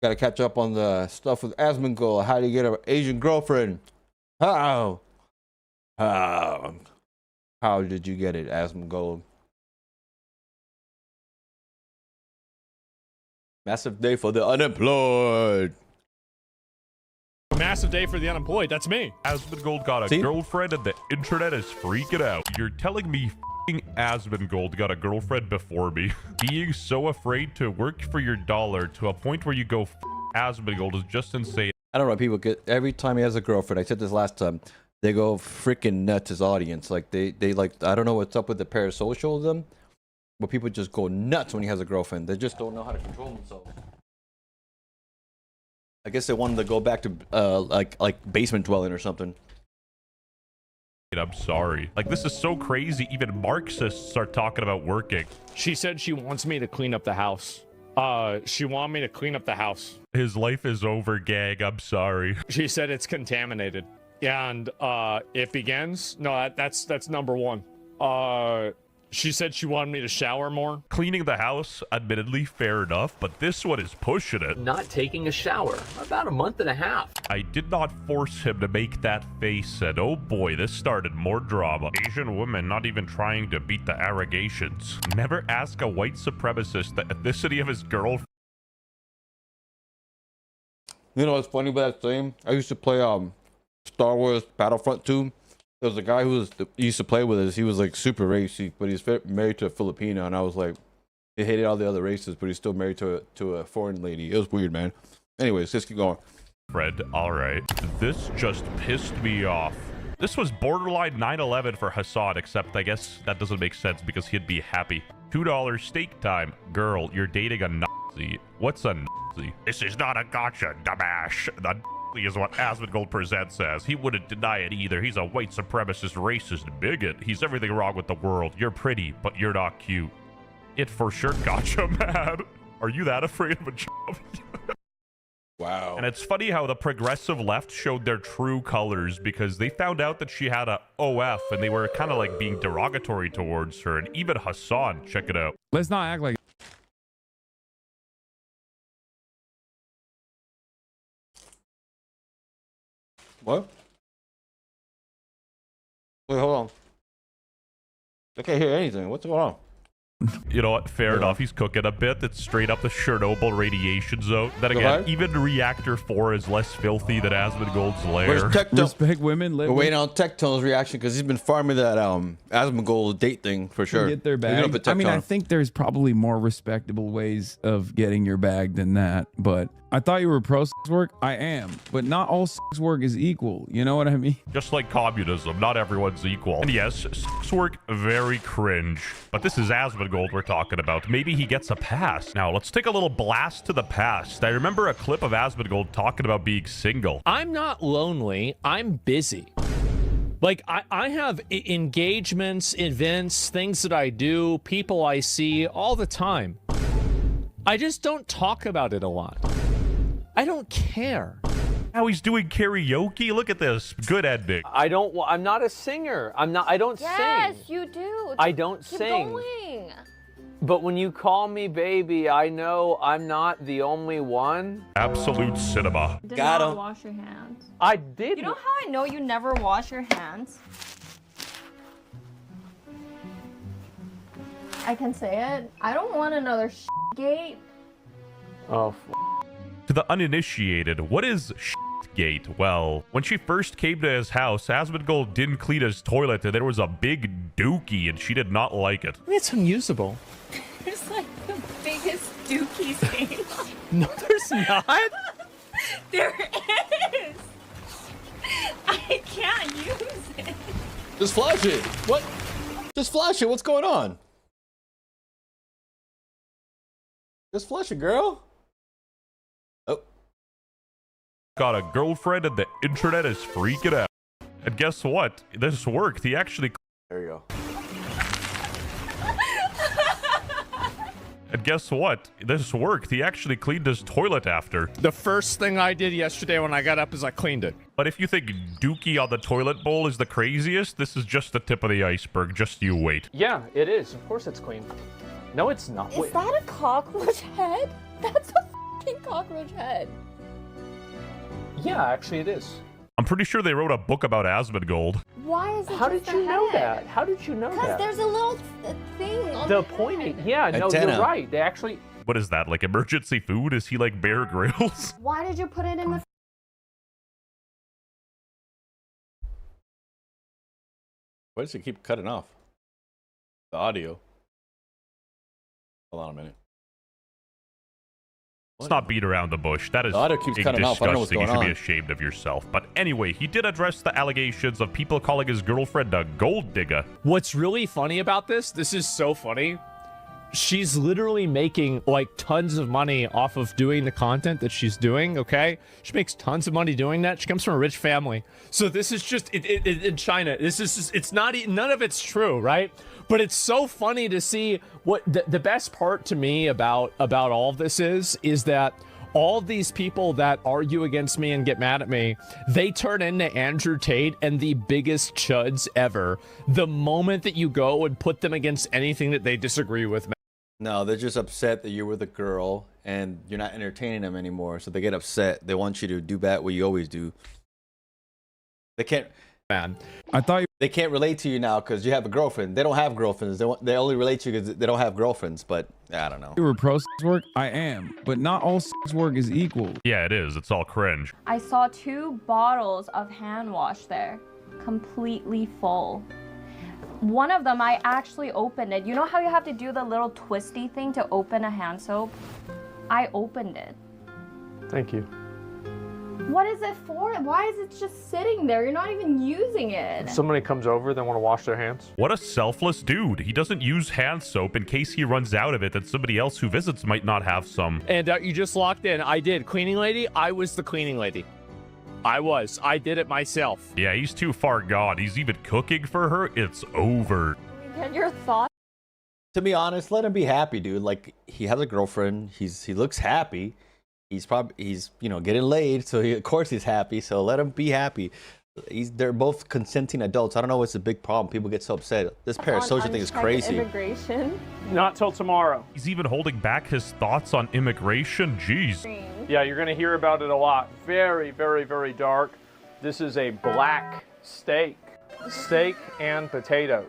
Gotta catch up on the stuff with Asmongold. How do you get an Asian girlfriend? How? How did you get it, Asmongold? Massive day for the unemployed. Massive day for the unemployed. That's me. Asmongold got a girlfriend and the internet is freaking out. You're telling me Asmongold got a girlfriend before me? Being so afraid to work for your dollar to a point where you go Asmongold is just insane. I don't know, people get, every time he has a girlfriend, I said this last time, they go freaking nuts, his audience. Like, they like, I don't know what's up with the parasocial of them, but people just go nuts when he has a girlfriend. They just don't know how to control themselves. I guess they wanted to go back to, like basement dwelling or something. I'm sorry. Like, this is so crazy. Even Marxists are talking about working. She said she wants me to clean up the house. She wanted me to clean up the house. His life is over, gang. I'm sorry. She said it's contaminated. And, it begins. No, that's number one. She said she wanted me to shower more. Cleaning the house, admittedly, fair enough, but this one is pushing it. Not taking a shower. About a month and a half. I did not force him to make that face, and oh boy, this started more drama. Asian woman not even trying to beat the allegations. Never ask a white supremacist the ethnicity of his girlfriend. You know what's funny about that thing? I used to play Star Wars Battlefront 2. There was a guy who used to play with us. He was like super racy, but he's married to a Filipino, and I was like, he hated all the other races, but he's still married to a foreign lady. It was weird, man. Anyways, let's keep going. Fred, all right. This just pissed me off. This was borderline 9/11 for Hassan, except I guess that doesn't make sense because he'd be happy. $2 steak time. Girl, you're dating a Nazi. What's a Nazi? This is not a gotcha, dumbass. The is what Asmongold presents as. He wouldn't deny it either. He's a white supremacist, racist bigot. He's everything wrong with the world. You're pretty, but you're not cute. It for sure gotcha, man. Are you that afraid of a job? Wow. And it's funny how the progressive left showed their true colors because they found out that she had a OF and they were kind of like being derogatory towards her. And even Hassan, check it out. Let's not act like What? Wait, hold on. I can't hear anything. What's going on? You know what? Fair enough. He's cooking a bit. It's straight up the Chernobyl radiation zone. Then again, even Reactor 4 is less filthy than Asmongold's lair. Where's Tectone? respect women. We're waiting on Tectone's reaction because he's been farming that Asmongold date thing for sure. Get their bag. I mean, I think there's probably more respectable ways of getting your bag than that. But I thought you were pro sex work. I am, but not all sex work is equal. You know what I mean? Just like communism, not everyone's equal. And yes, sex work, very cringe. But this is Asmongold we're talking about. Maybe he gets a pass. Now, let's take a little blast to the past. I remember a clip of Asmongold talking about being single. I'm not lonely. I'm busy. Like, I have engagements, events, things that I do, people I see all the time. I just don't talk about it a lot. I don't care. Now he's doing karaoke. Look at this. Good ending. I'm not a singer. I don't sing. Yes, you do. I don't Keep sing. Going. But when you call me baby, I know I'm not the only one. Absolute cinema. Did Got not him. wash your hands. I did. You know how I know you never wash your hands? I can say it. I don't want another gate. Oh, To the uninitiated, what is gate? Well, when she first came to his house, Asmongold didn't clean his toilet and there was a big dookie and she did not like it. It's unusable. There's like the biggest dookie stain. No, there's not. There is. I can't use it. Just flash it. What? Just flash it. What's going on? Just flash it, girl. Oh. Got a girlfriend and the internet is freaking out. And guess what? This worked. He actually... There you go. And guess what? This worked. He actually cleaned his toilet after. The first thing I did yesterday when I got up is I cleaned it. But if you think dookie on the toilet bowl is the craziest, this is just the tip of the iceberg. Just you wait. yeah, it is. Of course it's clean. No, it's not. Is that a cockroach head? That's a fucking cockroach head. Yeah, actually it is. I'm pretty sure they wrote a book about Asmongold. Why is it How just did you a know head? that? How did you know Because that? there's a little thing on The the pointy. head. Yeah, no, Antenna. you're right. They actually. What is that, like emergency food? Is he like Bear Grylls? Why did you put it in the... Why does it keep cutting off? The audio. Hold on a minute. Let's not beat around the bush. That is The audio keeps cutting off. I don't know what's disgusting. You going should be on. ashamed of yourself. But anyway, he did address the allegations of people calling his girlfriend a gold digger. What's really funny about this is so funny. She's literally making like tons of money off of doing the content that she's doing, okay? She makes tons of money doing that. She comes from a rich family. So this is just, in China, this is just, it's not, none of it's true, right? But it's so funny to see what, the best part to me about all of this is that all these people that argue against me and get mad at me, they turn into Andrew Tate and the biggest chuds ever. The moment that you go and put them against anything that they disagree with. No, they're just upset that you're with a girl and you're not entertaining them anymore. So they get upset. They want you to do back what you always do. They can't. Man, I thought They can't relate to you now because you have a girlfriend. They don't have girlfriends. They only relate to you because they don't have girlfriends. But I don't know. you were pro sex work. I am, but not all sex work is equal. Yeah, it is. It's all cringe. I saw 2 bottles of hand wash there, completely full. One of them, I actually opened it. You know how you have to do the little twisty thing to open a hand soap? I opened it. Thank you. What is it for? Why is it just sitting there? You're not even using it. If somebody comes over, they want to wash their hands. What a selfless dude. He doesn't use hand soap in case he runs out of it that somebody else who visits might not have some. and you just locked in. I did. Cleaning lady, I was the cleaning lady. I did it myself. Yeah, he's too far gone. He's even cooking for her. It's over. Get your thoughts. To be honest, let him be happy, dude. Like he has a girlfriend. He looks happy. He's getting laid, so of course he's happy. So let him be happy. They're both consenting adults. I don't know what's the big problem. People get so upset. This parasocial thing is Unchecked crazy. Immigration. Not till tomorrow. He's even holding back his thoughts on immigration. Jeez. Yeah, you're going to hear about it a lot. Very, very, very dark. This is a black steak. Steak and potatoes.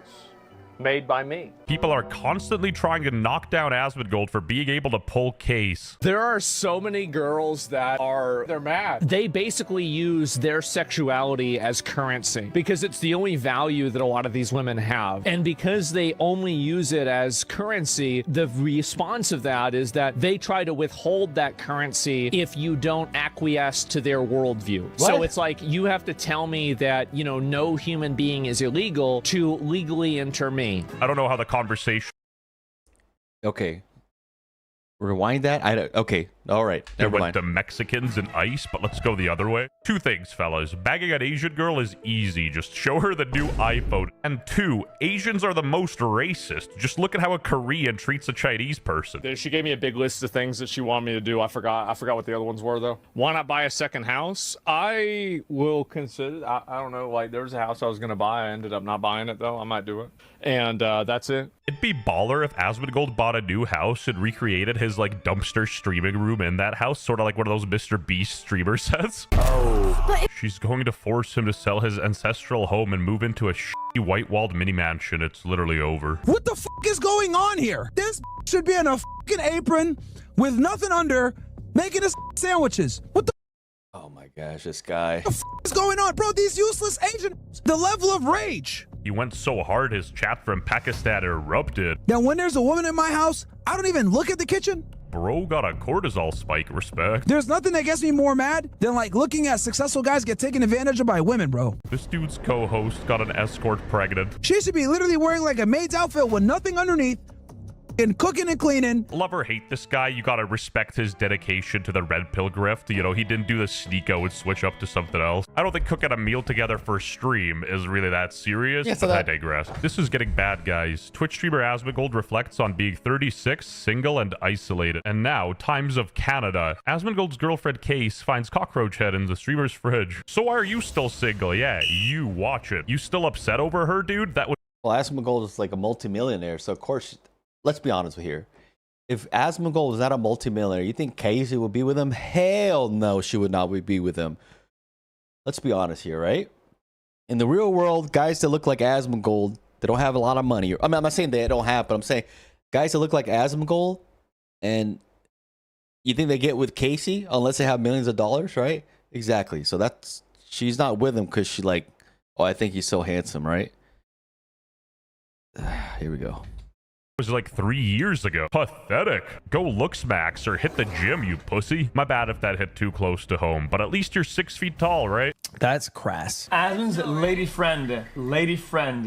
Made by me. People are constantly trying to knock down Asmongold for being able to pull case. There are so many girls that they're mad. They basically use their sexuality as currency because it's the only value that a lot of these women have. And because they only use it as currency, the response of that is that they try to withhold that currency if you don't acquiesce to their worldview. So What? it's like you have to tell me that, no human being is illegal to legally enter me. I don't know how the conversation Okay. Rewind that. Okay. All right. Never went mind. to Mexicans and ice, but let's go the other way. 2 things, fellas. Bagging an Asian girl is easy. Just show her the new iPhone. And 2, Asians are the most racist. Just look at how a Korean treats a Chinese person. She gave me a big list of things that she wanted me to do. I forgot what the other ones were though. Why not buy a second house? I will consider. I don't know. Like there was a house I was gonna buy. I ended up not buying it though. I might do it. And that's it. It'd be baller if Asmongold bought a new house and recreated his like dumpster streaming room in that house, sort of like one of those Mr. Beast streamer sets. She's going to force him to sell his ancestral home and move into a shitty white-walled mini mansion. It's literally over. What the fuck is going on here? This should be in a fucking apron with nothing under, making us sandwiches. What the Oh my gosh, this guy. fuck is going on? Bro, these useless Asians. The level of rage. He went so hard his chat from Pakistan erupted. Now, when there's a woman in my house, I don't even look at the kitchen. Bro got a cortisol spike. Respect. There's nothing that gets me more mad than like looking at successful guys get taken advantage of by women, bro. This dude's co-host got an escort pregnant. She should be literally wearing like a maid's outfit with nothing underneath and cooking and cleaning. Love or hate this guy, you gotta respect his dedication to the red pill grift. He didn't do the sneako and switch up to something else. I don't think cooking a meal together for a stream is really that serious, Yeah, so but I that- digress. This is getting bad, guys. Twitch streamer Asmongold reflects on being 36, single, and isolated. And now, times of Canada. Asmongold's girlfriend Case finds cockroach head in the streamer's fridge. So why are you still single? Yeah, you watch it. You still upset over her, dude? That would Well, Asmongold is like a multimillionaire, so of course, let's be honest with here. If Asmongold was not a multimillionaire, you think Casey would be with him? Hell no, she would not be with him. Let's be honest here, right? In the real world, guys that look like Asmongold, they don't have a lot of money. I mean, I'm not saying they don't have, but I'm saying guys that look like Asmongold, and you think they get with Casey unless they have millions of dollars, right? Exactly. So that's, she's not with him because she like, oh, I think he's so handsome, right? Here we go. Was like 3 years ago. Pathetic. Go looks max or hit the gym, you pussy. My bad if that hit too close to home, but at least you're 6 feet tall, right? That's crass. Adam's lady friend,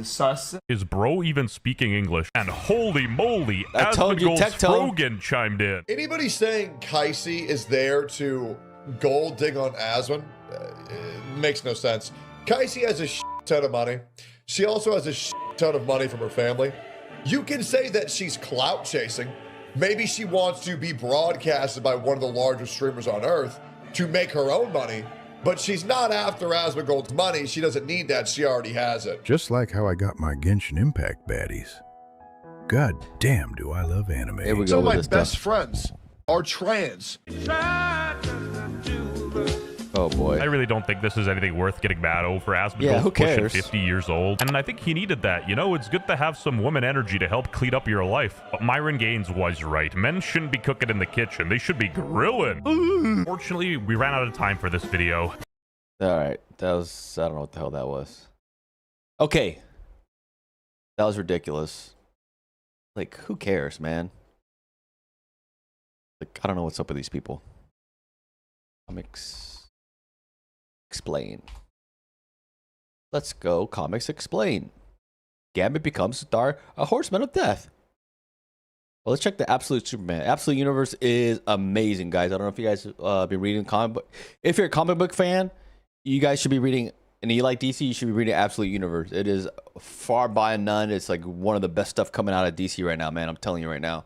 sus. Is bro even speaking English? And holy moly, I told you, Asmongold's Tectone. Frogan chimed in. Anybody saying Casey is there to gold dig on Asmon makes no sense. Casey has a shit ton of money. She also has a shit ton of money from her family. You can say that she's clout chasing. Maybe she wants to be broadcasted by one of the largest streamers on earth to make her own money, but she's not after Asmongold's money. She doesn't need that. She already has it. Just like how I got my Genshin Impact baddies. God damn, do I love anime. Here we go. Some of with my this best stuff. friends are trans. Oh boy. I really don't think this is anything worth getting mad over. Asmongold's Yeah, who pushing cares? 50 years old, and I think he needed that. You know, it's good to have some woman energy to help clean up your life. But Myron Gaines was right. Men shouldn't be cooking in the kitchen. They should be grilling. Fortunately, we ran out of time for this video. All right, that was, I don't know what the hell that was. Okay, that was ridiculous. Like, who cares, man? Like, I don't know what's up with these people. Comics Explain. Let's go. Comics Explain. Gambit becomes a horseman of death. Well, let's check the Absolute Superman. Absolute Universe is amazing, guys. I don't know if you guys been reading comic book. If you're a comic book fan, you guys should be reading, and you like DC, you should be reading Absolute Universe. It is far by none. It's like one of the best stuff coming out of DC right now, man. I'm telling you right now.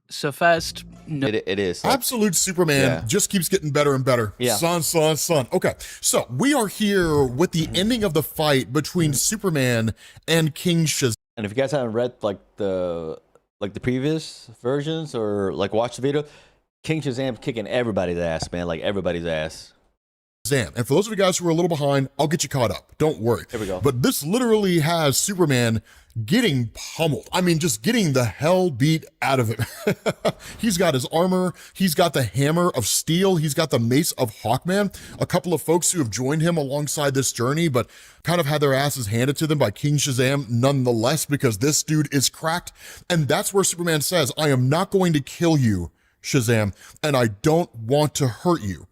So first, no. It is. Like, Absolute Superman yeah. just keeps getting better and better. Yeah. Son. Okay, so we are here with the ending of the fight between Superman and King Shazam. and if you guys haven't read like the previous versions or like watched the video, King Shazam's kicking everybody's ass, man. Like everybody's ass. And for those of you guys who are a little behind, I'll get you caught up. Don't worry. Here we go. But this literally has Superman getting pummeled. I mean, just getting the hell beat out of him. He's got his armor. He's got the hammer of steel. He's got the mace of Hawkman. A couple of folks who have joined him alongside this journey, but kind of had their asses handed to them by King Shazam nonetheless, because this dude is cracked. And that's where Superman says, I am not going to kill you, Shazam, and I don't want to hurt you.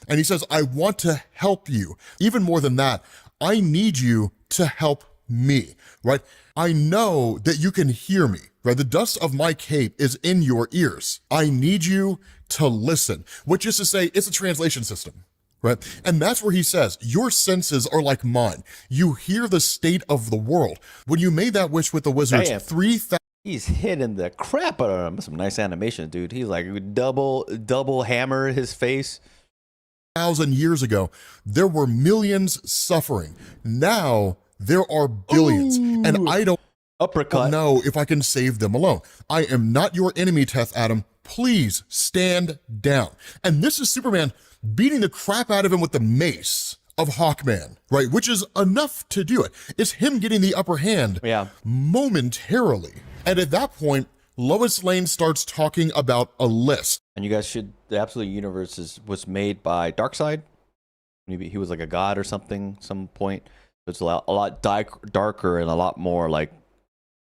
And he says, I want to help you. Even more than that, I need you to help me, right? I know that you can hear me, right? The dust of my cape is in your ears. I need you to listen, which is to say, it's a translation system, right? And that's where he says, your senses are like mine. You hear the state of the world. When you made that wish with the wizards, 3,000. He's hitting the crap out of him. Some nice animation, dude. He's like double hammer his face. 1,000 years ago, there were millions suffering. Now there are billions. Ooh. And I don't know if I can save them alone. I am not your enemy, Teth Adam. Please stand down. And this is Superman beating the crap out of him with the mace of Hawkman, right? Which is enough to do it. It's him getting the upper hand momentarily. And at that point, Lois Lane starts talking about a list. And you guys should, the Absolute Universe was made by Darkseid. Maybe he was like a god or something, some point. It's a lot darker and a lot more like,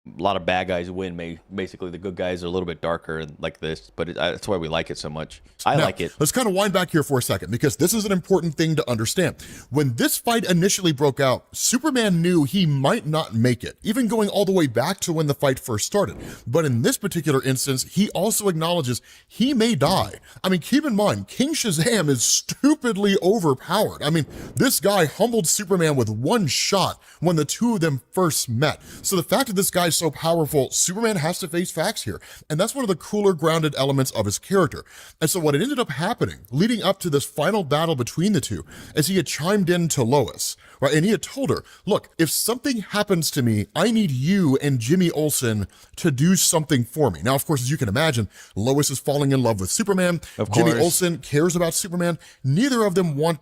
a lot of bad guys win. Basically, the good guys are a little bit darker and like this, but that's why we like it so much. I like it. Let's kind of wind back here for a second, because this is an important thing to understand. When this fight initially broke out, Superman knew he might not make it, even going all the way back to when the fight first started. But in this particular instance, he also acknowledges he may die. I mean, keep in mind, King Shazam is stupidly overpowered. I mean, this guy humbled Superman with one shot when the two of them first met. So the fact that this guy's is so powerful, Superman has to face facts here. And that's one of the cooler, grounded elements of his character. And so what ended up happening, leading up to this final battle between the two, is he had chimed in to Lois, right? And he had told her, look, if something happens to me, I need you and Jimmy Olsen to do something for me. Now, of course, as you can imagine, Lois is falling in love with Superman. Of Jimmy course. Olsen cares about Superman. Neither of them want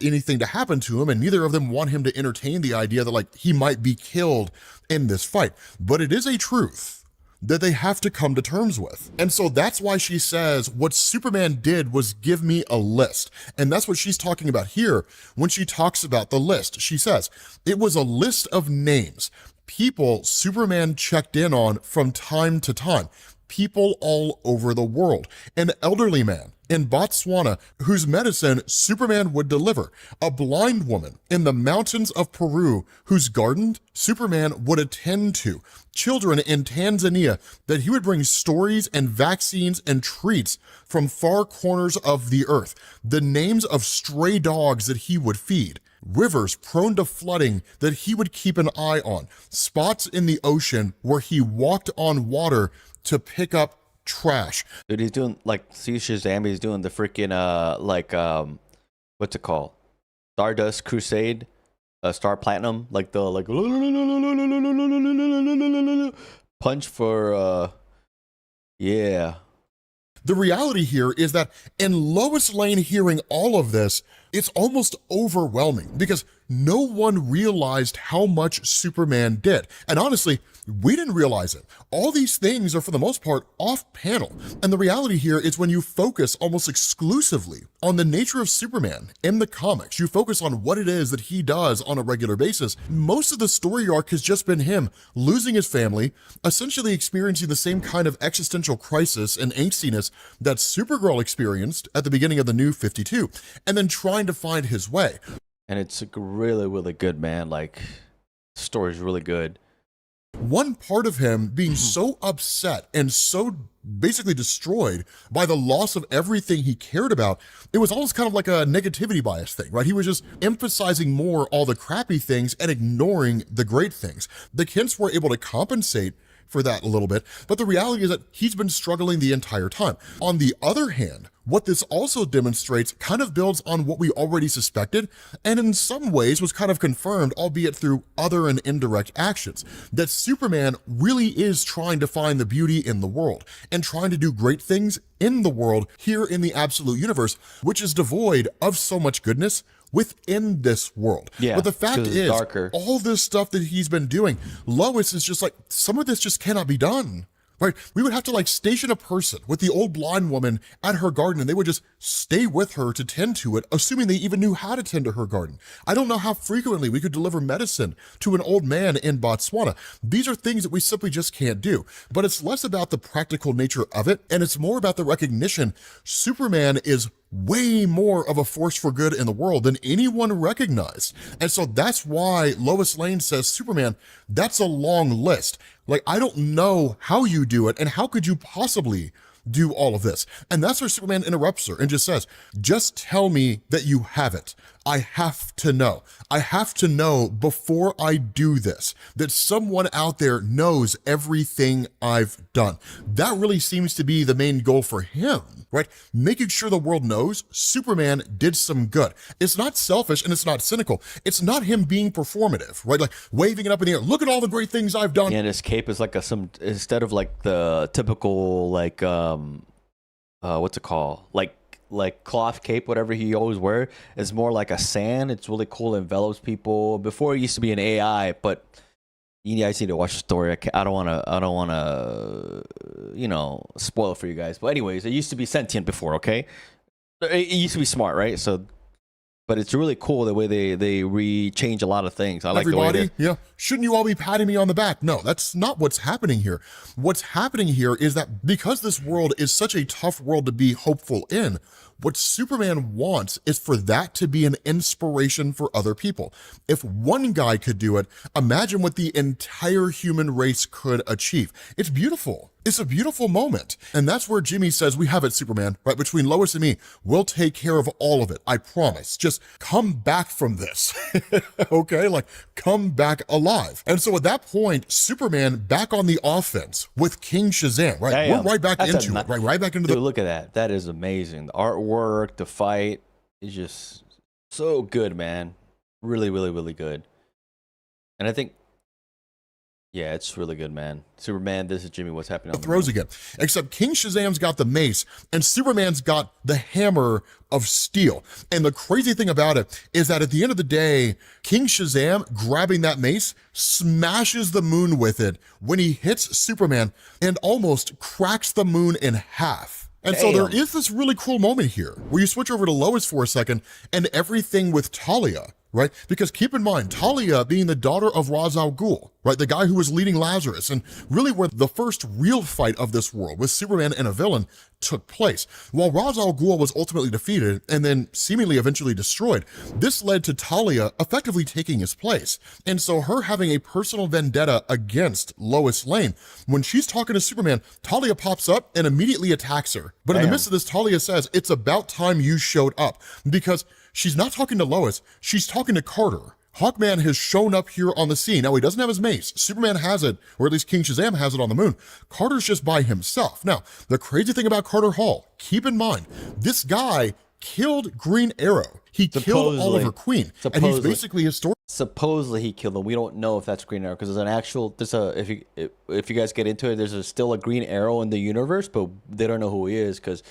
anything to happen to him, and neither of them want him to entertain the idea that like he might be killed in this fight. But it is a truth that they have to come to terms with. And so that's why she says what Superman did was give me a list. And that's what she's talking about here when she talks about the list. She says it was a list of names, people Superman checked in on from time to time, people all over the world. An elderly man in Botswana whose medicine Superman would deliver, a blind woman in the mountains of Peru whose garden Superman would attend to, children in Tanzania that he would bring stories and vaccines and treats from far corners of the earth, the names of stray dogs that he would feed, rivers prone to flooding that he would keep an eye on, spots in the ocean where he walked on water to pick up trash. Dude, he's doing like see Shazam, he's doing the freaking what's it called? Stardust Crusade, Star Platinum, like the like punch for yeah. The reality here is that in Lois Lane hearing all of this, it's almost overwhelming because no one realized how much Superman did. And honestly, we didn't realize it. All these things are for the most part off panel. And the reality here is when you focus almost exclusively on the nature of Superman in the comics, you focus on what it is that he does on a regular basis, most of the story arc has just been him losing his family, essentially experiencing the same kind of existential crisis and angstiness that Supergirl experienced at the beginning of the New 52, and then trying to find his way. And it's really, really good, man. Like, the story's really good. One part of him being so upset and so basically destroyed by the loss of everything he cared about, it was almost kind of like a negativity bias thing, right? He was just emphasizing more all the crappy things and ignoring the great things. The Kents were able to compensate for that a little bit, but the reality is that he's been struggling the entire time. On the other hand, what this also demonstrates kind of builds on what we already suspected, and in some ways was kind of confirmed, albeit through other and indirect actions, that Superman really is trying to find the beauty in the world and trying to do great things in the world here in the absolute universe, which is devoid of so much goodness within this world. Yeah, but the fact is, darker. all this stuff that he's been doing, Lois is just like, some of this just cannot be done. Right? We would have to like station a person with the old blind woman at her garden and they would just stay with her to tend to it, assuming they even knew how to tend to her garden. I don't know how frequently we could deliver medicine to an old man in Botswana. These are things that we simply just can't do. But it's less about the practical nature of it, and it's more about the recognition Superman is way more of a force for good in the world than anyone recognized. And so that's why Lois Lane says, Superman, that's a long list. Like, I don't know how you do it, and how could you possibly do all of this? And that's where Superman interrupts her and just says, just tell me that you have it. I have to know. I have to know before I do this, that someone out there knows everything I've done. That really seems to be the main goal for him, right? Making sure the world knows Superman did some good. It's not selfish and it's not cynical. It's not him being performative, right? Like waving it up in the air. Look at all the great things I've done. Yeah, and his cape is like instead of like the typical like what's it called? Like cloth cape, whatever he always wear, is more like a sand. It's really cool, it envelops people. Before it used to be an AI, but you guys need to watch the story. I don't want to, spoil it for you guys. But anyways, it used to be sentient before. Okay, it used to be smart, right? So, but it's really cool the way they change a lot of things. I like Everybody, the way yeah. Shouldn't you all be patting me on the back? No, that's not what's happening here. What's happening here is that because this world is such a tough world to be hopeful in, What Superman wants is for that to be an inspiration for other people. If one guy could do it, imagine what the entire human race could achieve. It's beautiful. It's a beautiful moment. And that's where Jimmy says, we have it, Superman, right? Between Lois and me, we'll take care of all of it. I promise. Just come back from this. Okay? Like, come back alive. And so at that point, Superman back on the offense with King Shazam, right? Damn. We're right back That's into it, right? Right back into Dude, look at that. That is amazing. The artwork, the fight is just so good, man. Really, really, really good. And I think, yeah, it's really good, man. Superman, this is Jimmy. What's happening on the throws again. Except King Shazam's got the mace and Superman's got the hammer of steel. And the crazy thing about it is that at the end of the day, King Shazam grabbing that mace smashes the moon with it when he hits Superman and almost cracks the moon in half. And so there is this really cool moment here where you switch over to Lois for a second and everything with Talia, right? Because keep in mind, Talia being the daughter of Ra's al Ghul, right? The guy who was leading Lazarus, and really where the first real fight of this world with Superman and a villain took place. While Ra's al Ghul was ultimately defeated and then seemingly eventually destroyed, this led to Talia effectively taking his place. And so her having a personal vendetta against Lois Lane, when she's talking to Superman, Talia pops up and immediately attacks her. But in the midst of this, Talia says, it's about time you showed up, because she's not talking to Lois, she's talking to Carter. Hawkman has shown up here on the scene. Now, he doesn't have his mace. Superman has it, or at least King Shazam has it on the moon. Carter's just by himself. Now, the crazy thing about Carter Hall, keep in mind, this guy killed Green Arrow. He killed Oliver Queen, and he's basically his story. Supposedly he killed him. We don't know if that's Green Arrow, because there's an actual, if you guys get into it, there's still a Green Arrow in the universe, but they don't know who he is, because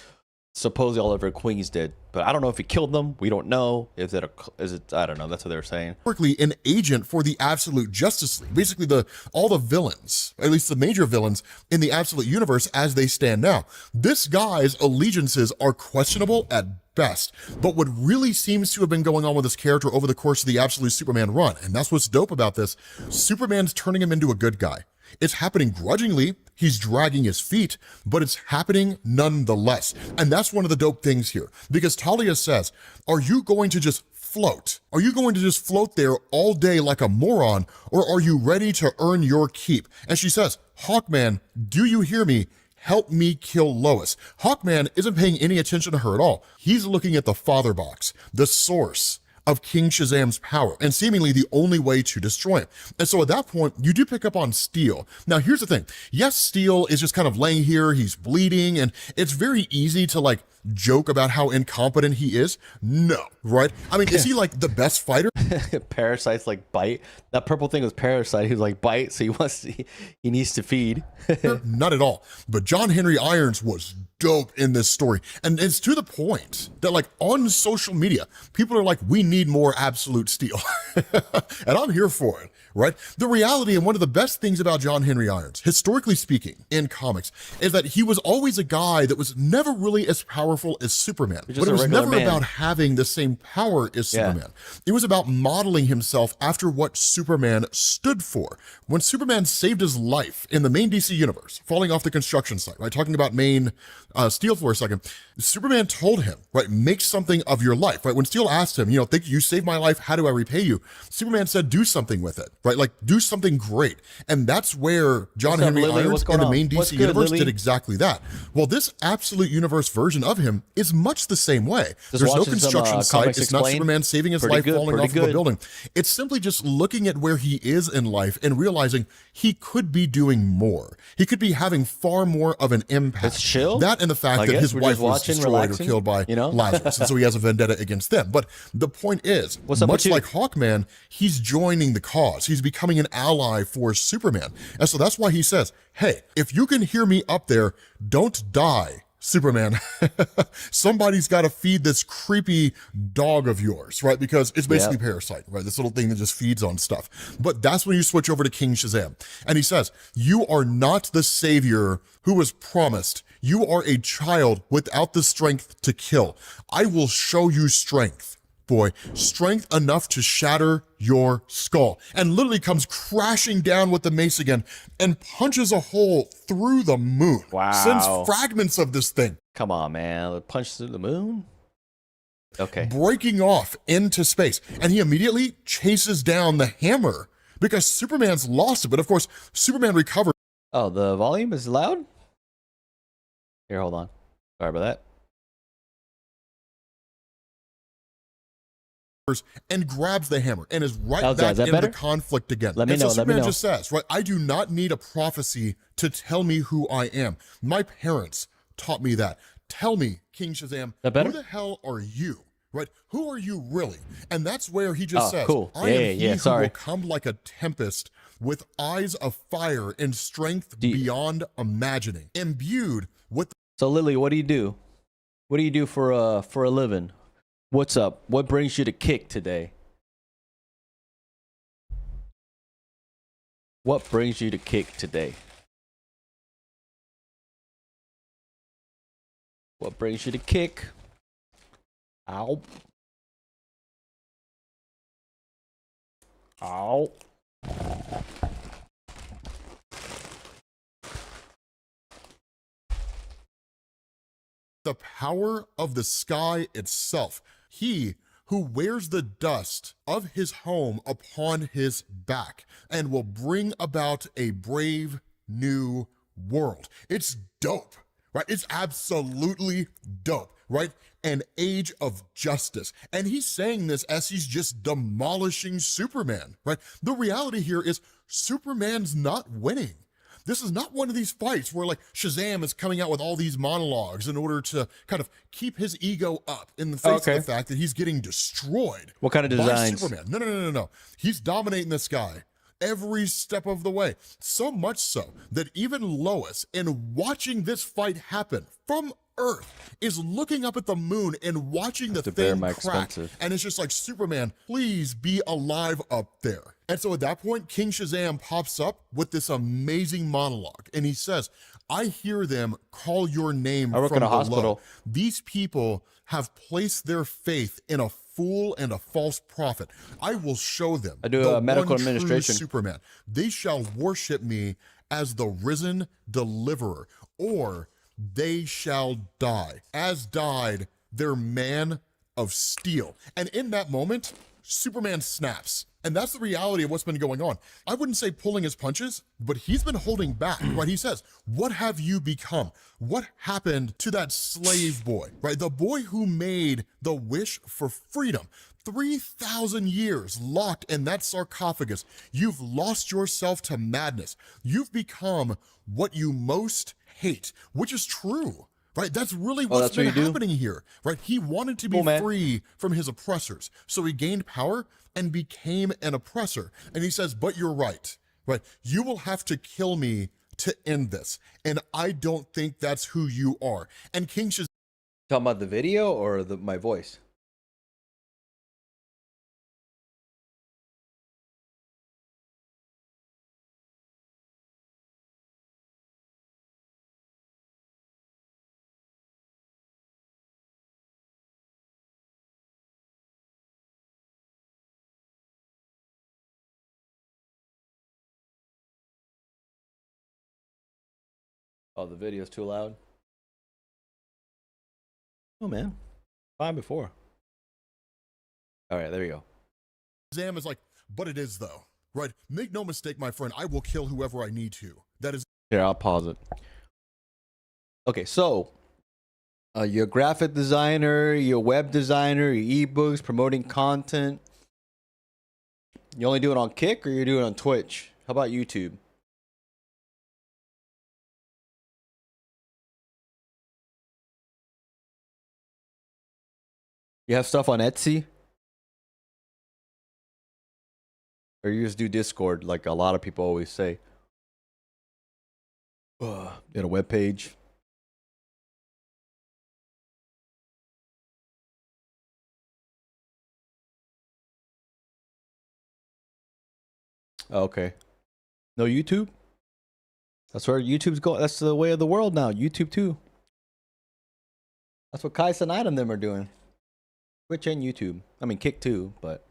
supposedly Oliver Queen's dead, but I don't know if he killed them. We don't know if that is it. I don't know. That's what they were saying. An agent for the Absolute Justice League, basically all the villains, at least the major villains in the Absolute Universe as they stand now. This guy's allegiances are questionable at best, but what really seems to have been going on with this character over the course of the Absolute Superman run, and that's what's dope about this, Superman's turning him into a good guy. It's happening grudgingly, he's dragging his feet, but it's happening nonetheless. And that's one of the dope things here, because Talia says, are you going to just float? Are you going to just float there all day like a moron, or are you ready to earn your keep? And she says, Hawkman, do you hear me? Help me kill Lois. Hawkman isn't paying any attention to her at all. He's looking at the father box, the source of King Shazam's power, and seemingly the only way to destroy him. And so at that point, you do pick up on Steel. Now, here's the thing. Yes, Steel is just kind of laying here, he's bleeding, and it's very easy to like joke about how incompetent he is. No, right? I mean, is he like the best fighter? Parasites like bite. That purple thing was Parasite. He was like bite, so he needs to feed. Not at all. But John Henry Irons was dope in this story. And it's to the point that like on social media, people are like, we need more Absolute Steel. And I'm here for it, right? The reality, and one of the best things about John Henry Irons, historically speaking, in comics, is that he was always a guy that was never really as powerful as Superman. But it was never about having the same power as Superman. It was about modeling himself after what Superman stood for. When Superman saved his life in the main DC universe, falling off the construction site, right? Talking about main Steel for a second, Superman told him, right, make something of your life, right? When Steel asked him, think you saved my life, how do I repay you? Superman said, do something with it, right? Like, do something great. And that's where John Henry Irons in the main DC universe did exactly that. Well, this Absolute Universe version of him is much the same way. There's no construction site. It's not Superman saving his life, falling off of a building. It's simply just looking at where he is in life and realizing he could be doing more. He could be having far more of an impact. It's chill. That and the fact that his wife was destroyed or killed by Lazarus, and so he has a vendetta against them. But the point is, much like Hawkman, he's joining the cause. He's becoming an ally for Superman. And so that's why he says, hey, if you can hear me up there, don't die, Superman. Somebody's got to feed this creepy dog of yours, right? Because it's basically Parasite, right? This little thing that just feeds on stuff. But that's when you switch over to King Shazam. And he says, you are not the savior who was promised. You are a child without the strength to kill. I will show you strength. Boy, strength enough to shatter your skull, and literally comes crashing down with the mace again and punches a hole through the moon. Wow. Sends fragments of this thing. Come on, man. Punch through the moon? Okay. breaking off into space. And he immediately chases down the hammer because Superman's lost it. But of course, Superman recovers. Oh, the volume is loud? Here, hold on. Sorry about that. And grabs the hammer and is right How's back that? Is that into better? the conflict again. Let me and know, so let me Superman know. just says, right, I do not need a prophecy to tell me who I am. My parents taught me that. Tell me, King Shazam, That better? who the hell are you? Right? Who are you really? And that's where he just says, cool. I Yeah, am he who sorry. will come like a tempest with eyes of fire and strength beyond imagining, imbued with. So Lily, what do you do? What do you do for a living? What's up? What brings you to kick today? What brings you to kick today? What brings you to kick? Ow. Ow. The power of the sky itself. He who wears the dust of his home upon his back and will bring about a brave new world. It's dope, right? It's absolutely dope, right? An age of justice. And he's saying this as he's just demolishing Superman, right? The reality here is Superman's not winning. This is not one of these fights where like Shazam is coming out with all these monologues in order to kind of keep his ego up in the face of the fact that he's getting destroyed. What kind of by designs? Superman. No. He's dominating this guy every step of the way. So much so that even Lois, in watching this fight happen from Earth, is looking up at the moon and watching the thing crack. Expensive. And it's just like, Superman, please be alive up there. And so at that point, King Shazam pops up with this amazing monologue. And he says, I hear them call your name I work from in a below. hospital. These people have placed their faith in a fool and a false prophet. I will show them. I do the medical one true administration. Superman. They shall worship me as the risen deliverer, or they shall die, as died their man of steel. And in that moment, Superman snaps. And that's the reality of what's been going on. I wouldn't say pulling his punches, but he's been holding back, right? He says, what have you become? What happened to that slave boy, right? The boy who made the wish for freedom. 3,000 years locked in that sarcophagus. You've lost yourself to madness. You've become what you most hate, which is true. Right, that's really what's been happening here, right? He wanted to be free from his oppressors, so he gained power and became an oppressor. And he says, but you're right, right? You will have to kill me to end this, and I don't think that's who you are. And King Shazam. Talking about the video or my voice? Oh, the video's too loud. Oh man, fine before. All right, there you go. Shazam is like, but it is though, right? Make no mistake, my friend, I will kill whoever I need to. That is. Here, I'll pause it. Okay, so you're a graphic designer, you're a web designer, you're ebooks, promoting content. You only do it on Kick or you do it on Twitch? How about YouTube? You have stuff on Etsy? Or you just do Discord like a lot of people always say? In a web page? Okay. No YouTube? That's where YouTube's going. That's the way of the world now. YouTube too. That's what Kai Cenat and them are doing. Twitch and YouTube. I mean, Kick too, but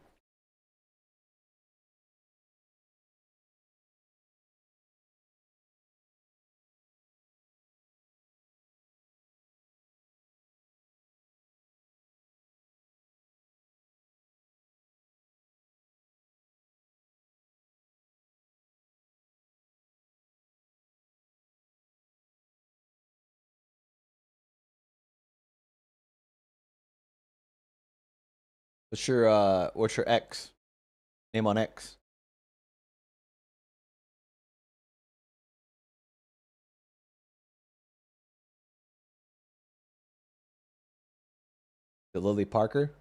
What's your X? Name on X? The Lily Parker?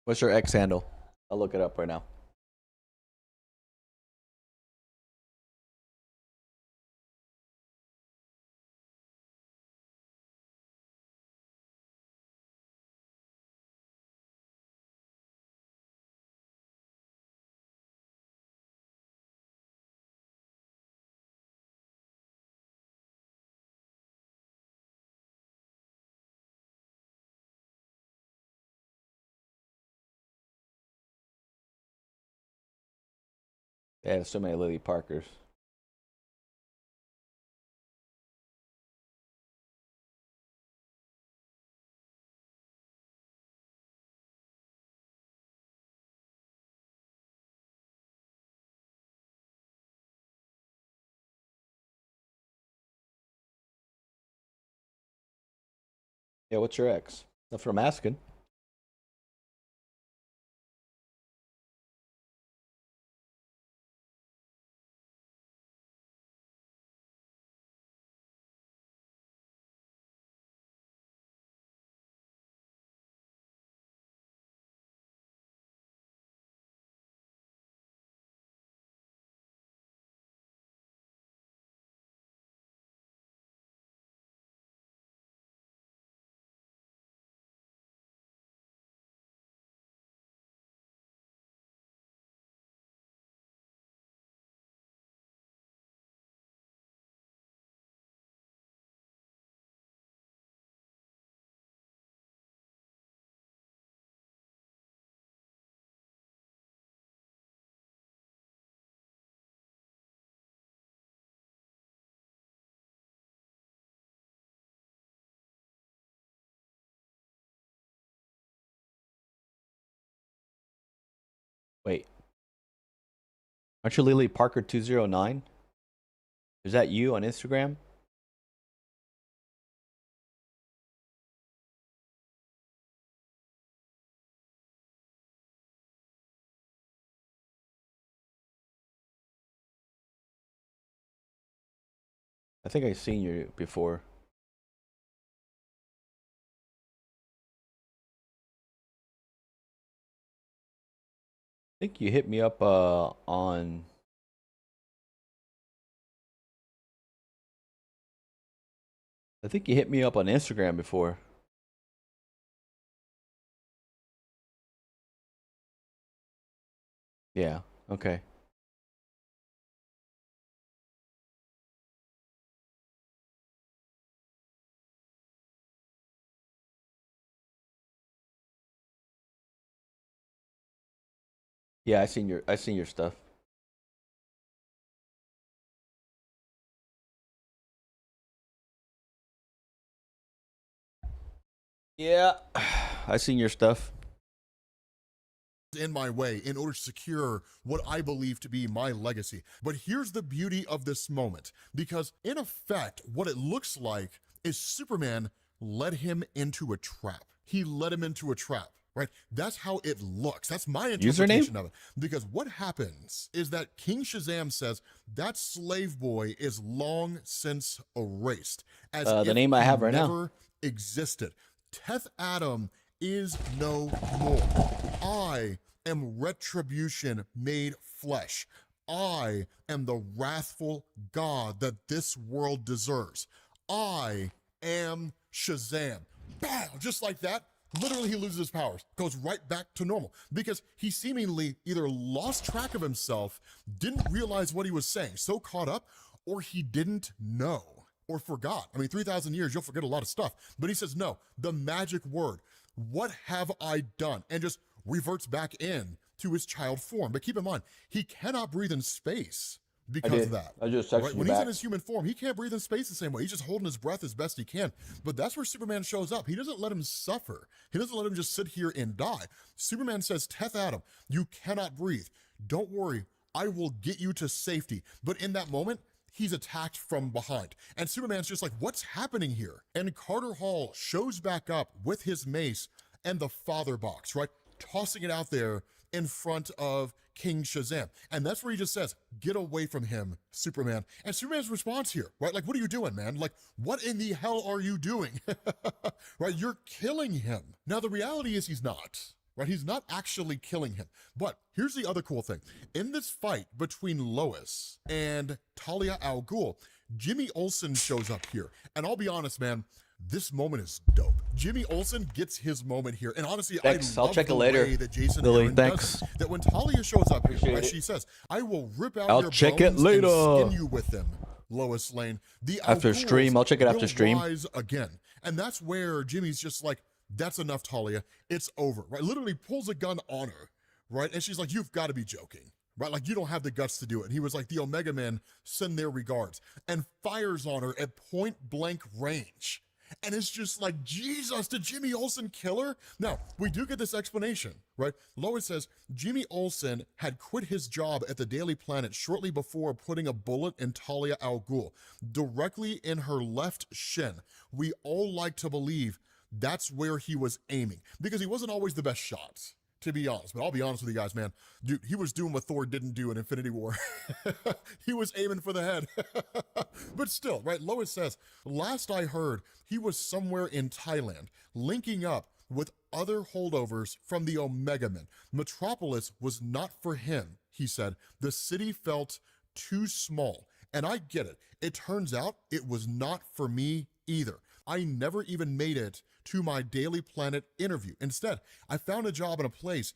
What's your X handle? I'll look it up right now. They have so many Lily Parkers. Yeah, what's your X? That's what I'm asking. Wait. Aren't you Lily Parker 209? Is that you on Instagram? I think I've seen you before. I think you hit me up on Instagram before. Yeah, okay. Yeah, I seen your stuff. Yeah, I seen your stuff. In my way in order to secure what I believe to be my legacy. But here's the beauty of this moment, because in effect, what it looks like is Superman led him into a trap. He led him into a trap, right? That's how it looks. That's my interpretation of it. Because what happens is that King Shazam says that slave boy is long since erased, as the name I have right now never existed. Teth Adam is no more. I am retribution made flesh. I am the wrathful God that this world deserves. I am Shazam. Bam! Just like that, literally he loses his powers, goes right back to normal, because he seemingly either lost track of himself, didn't realize what he was saying, so caught up, or he didn't know or forgot. I mean, 3,000 years, you'll forget a lot of stuff. But he says, no, the magic word, what have I done? And just reverts back in to his child form. But keep in mind, he cannot breathe in space because of that. I just texted right? you When back. he's in his human form, he can't breathe in space the same way. He's just holding his breath as best he can. But that's where Superman shows up. He doesn't let him suffer. He doesn't let him just sit here and die. Superman says, Teth Adam, you cannot breathe. Don't worry. I will get you to safety. But in that moment, he's attacked from behind. And Superman's just like, what's happening here? And Carter Hall shows back up with his mace and the father box, right? Tossing it out there in front of King Shazam. And that's where he just says, get away from him, Superman. And Superman's response here, right? Like, what are you doing, man? Like, what in the hell are you doing? Right? You're killing him. Now, the reality is he's not. Right? He's not actually killing him. But here's the other cool thing. In this fight between Lois and Talia al Ghul, Jimmy Olsen shows up here. And I'll be honest, man, this moment is dope. Jimmy Olsen gets his moment here. And honestly, Thanks. I I'll love check the it later. way that Jason Lily, Aaron thanks. does it. That when Talia shows up here, right, she says, I will rip out I'll your check bones it later. and skin you with them, Lois Lane. The After Al stream, Ghuls I'll check it after will stream. rise again. And that's where Jimmy's just like, that's enough, Talia. It's over, right? Literally pulls a gun on her, right? And she's like, you've got to be joking, right? Like, you don't have the guts to do it. And he was like, the Omega Men send their regards, and fires on her at point blank range. And it's just like, Jesus, did Jimmy Olsen kill her? Now, we do get this explanation, right? Lois says Jimmy Olsen had quit his job at the Daily Planet shortly before putting a bullet in Talia al Ghul, directly in her left shin. We all like to believe that's where he was aiming, because he wasn't always the best shot, to be honest. But I'll be honest with you guys, man. Dude, he was doing what Thor didn't do in Infinity War. He was aiming for the head. But still, right? Lois says, last I heard, he was somewhere in Thailand, linking up with other holdovers from the Omega Men. Metropolis was not for him, he said. The city felt too small. And I get it. It turns out it was not for me either. I never even made it to my Daily Planet interview. Instead, I found a job in a place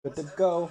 Good to go.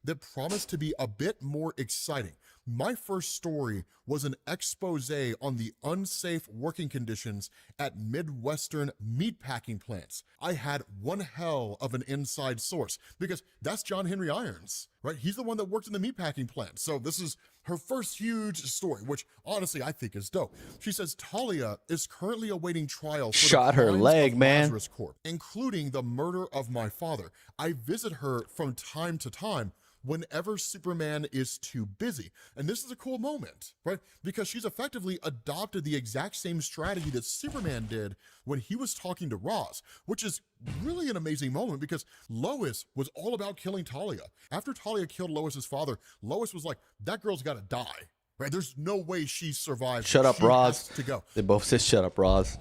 that promised to be a bit more exciting. My first story was an expose on the unsafe working conditions at Midwestern meatpacking plants. I had one hell of an inside source, because that's John Henry Irons, right? He's the one that worked in the meatpacking plant. So this is her first huge story, which honestly I think is dope. She says Talia is currently awaiting trial for Shot the her crimes leg, of man. Lazarus Corp, including the murder of my father. I visit her from time to time whenever Superman is too busy. And this is a cool moment, right? Because she's effectively adopted the exact same strategy that Superman did when he was talking to Roz, which is really an amazing moment, because Lois was all about killing Talia. After Talia killed Lois's father, Lois was like, that girl's gotta die, right? There's no way she survives. Shut up, She Roz. has to go. They both said shut up, Roz.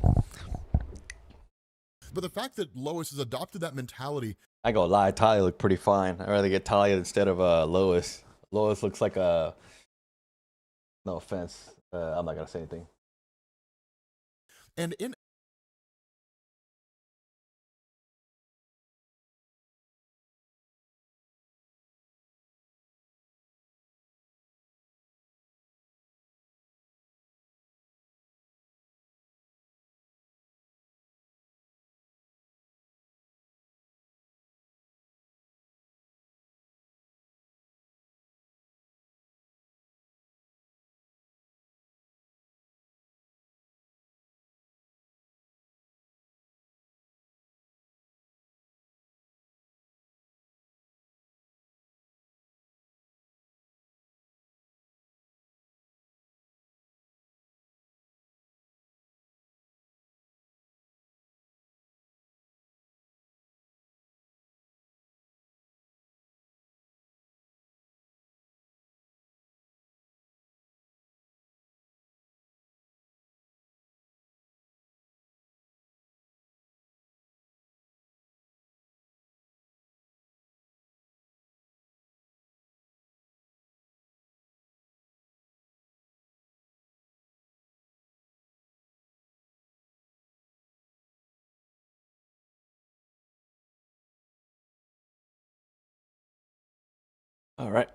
But the fact that Lois has adopted that mentality. I go lie, Talia looked pretty fine. I'd rather get Talia instead of Lois. Lois looks like a. No offense. I'm not gonna say anything. And in All right.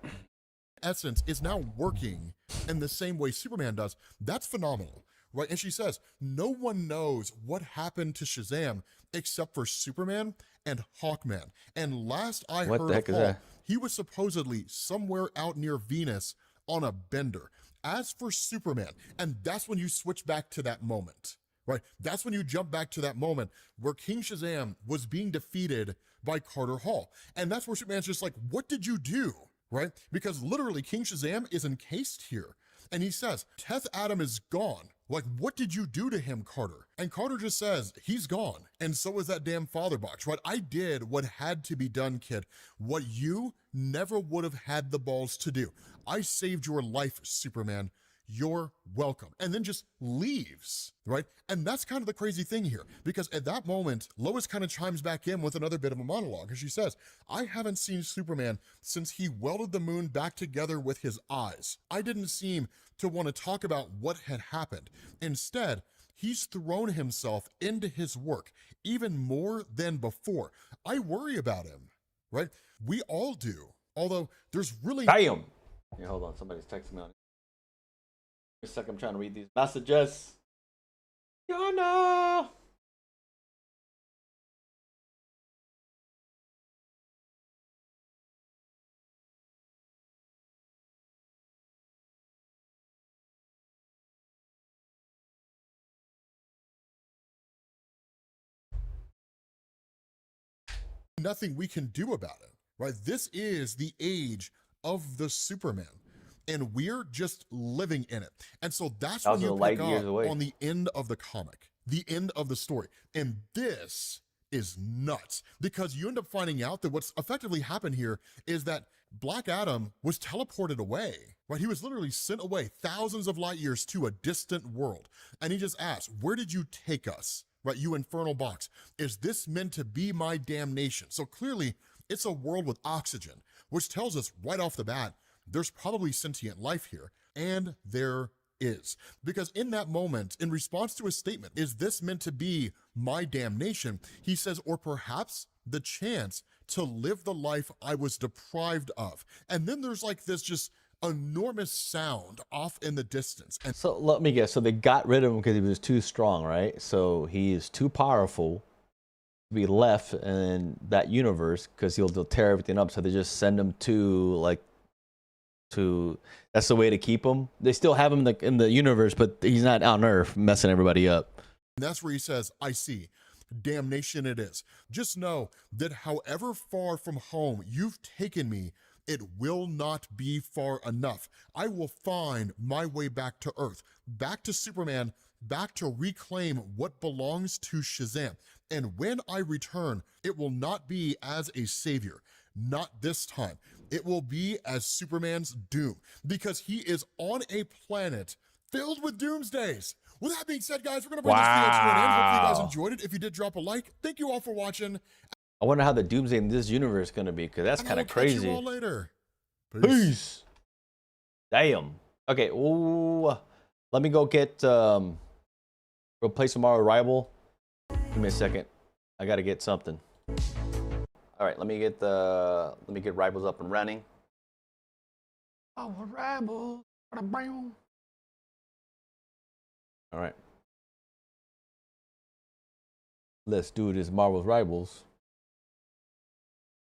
essence is now working in the same way Superman does. That's phenomenal, right? And she says, no one knows what happened to Shazam except for Superman and Hawkman. And last I What heard the heck of is Hawk, that? he was supposedly somewhere out near Venus on a bender. As for Superman, and that's when you switch back to that moment, right? That's when you jump back to that moment where King Shazam was being defeated by Carter Hall. And that's where Superman's just like, what did you do? Right? Because literally King Shazam is encased here. And he says, Teth Adam is gone. Like, what did you do to him, Carter? And Carter just says, he's gone. And so is that damn father box, right? I did what had to be done, kid. What you never would have had the balls to do. I saved your life, Superman. You're welcome. And then just leaves, right? And that's kind of the crazy thing here, because at that moment, Lois kind of chimes back in with another bit of a monologue. And she says, I haven't seen Superman since he welded the moon back together with his eyes. I didn't seem to want to talk about what had happened. Instead, he's thrown himself into his work even more than before. I worry about him, right? We all do. Although there's really... Damn. Yeah, hold on. Somebody's texting me on. A second, I'm trying to read these messages. Yana! Nothing we can do about it, right? This is the age of the Superman, and we're just living in it. And so that's when you pick up on the end of the comic, the end of the story. And this is nuts, because you end up finding out that what's effectively happened here is that Black Adam was teleported away, right? He was literally sent away thousands of light years to a distant world. And he just asked, where did you take us? Right, you infernal box. Is this meant to be my damnation? So clearly, it's a world with oxygen, which tells us right off the bat, there's probably sentient life here. And there is. Because in that moment, in response to his statement, is this meant to be my damnation? He says, or perhaps the chance to live the life I was deprived of. And then there's like this just enormous sound off in the distance. And so let me guess. So they got rid of him because he was too strong, right? So he is too powerful to be left in that universe because he'll tear everything up. So they just send him to that's the way to keep him. They still have him in the universe, but he's not on Earth messing everybody up. And that's where he says, I see. Damnation it is. Just know that however far from home you've taken me, it will not be far enough. I will find my way back to Earth, back to Superman, back to reclaim what belongs to Shazam. And when I return, it will not be as a savior. Not this time. It will be as Superman's doom, because he is on a planet filled with doomsdays, With that being said, guys, we're going to bring this video to an end. Hopefully you guys enjoyed it. If you did, drop a like. Thank you all for watching. I wonder how the Doomsday in this universe is going to be, because that's kind of crazy. Catch you all later. Peace. Damn. Okay. Ooh. Let me go get, go play some more Rival. Give me a second. I got to get something. All right. Let me get Rivals up and running. Oh, Rival. All right. Let's do this Marvel's Rivals.